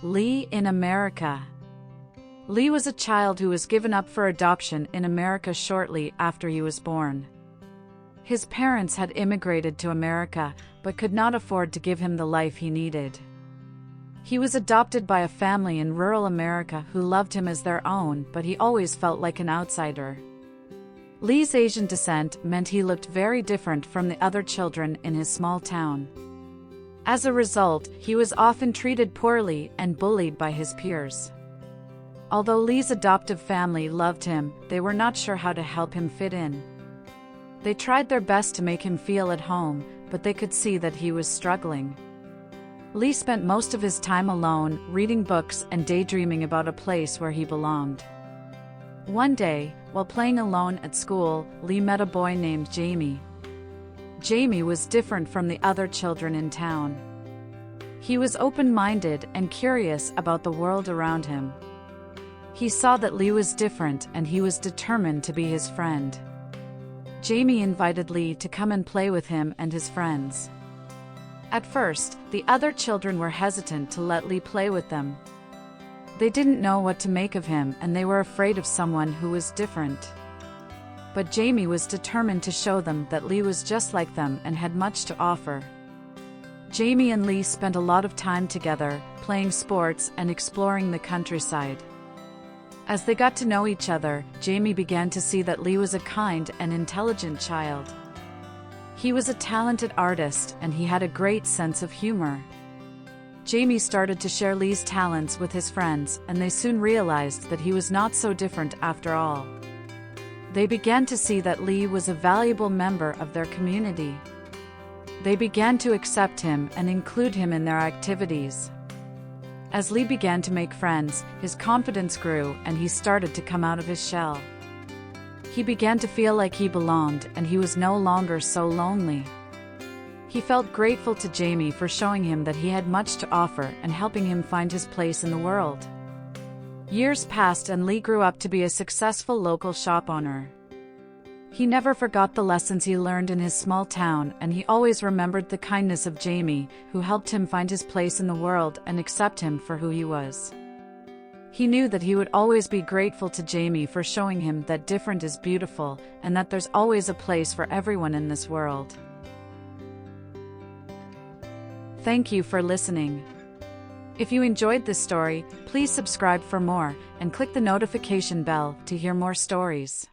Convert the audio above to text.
Lee in America. Lee was a child who was given up for adoption in America shortly after he was born. His parents had immigrated to America, but could not afford to give him the life he needed. He was adopted by a family in rural America who loved him as their own, but he always felt like an outsider. Lee's Asian descent meant he looked very different from the other children in his small town. As a result, he was often treated poorly and bullied by his peers. Although Lee's adoptive family loved him, they were not sure how to help him fit in. They tried their best to make him feel at home, but they could see that he was struggling. Lee spent most of his time alone, reading books and daydreaming about a place where he belonged. One day, while playing alone at school, Lee met a boy named Jamie. Jamie was different from the other children in town. He was open-minded and curious about the world around him. He saw that Lee was different and he was determined to be his friend. Jamie invited Lee to come and play with him and his friends. At first, the other children were hesitant to let Lee play with them. They didn't know what to make of him and they were afraid of someone who was different. But Jamie was determined to show them that Lee was just like them and had much to offer. Jamie and Lee spent a lot of time together, playing sports and exploring the countryside. As they got to know each other, Jamie began to see that Lee was a kind and intelligent child. He was a talented artist and he had a great sense of humor. Jamie started to share Lee's talents with his friends, and they soon realized that he was not so different after all. They began to see that Lee was a valuable member of their community. They began to accept him and include him in their activities. As Lee began to make friends, his confidence grew and he started to come out of his shell. He began to feel like he belonged and he was no longer so lonely. He felt grateful to Jamie for showing him that he had much to offer and helping him find his place in the world. Years passed and Lee grew up to be a successful local shop owner. He never forgot the lessons he learned in his small town, and he always remembered the kindness of Jamie, who helped him find his place in the world and accept him for who he was. He knew that he would always be grateful to Jamie for showing him that different is beautiful and that there's always a place for everyone in this world. Thank you for listening. If you enjoyed this story, please subscribe for more and click the notification bell to hear more stories.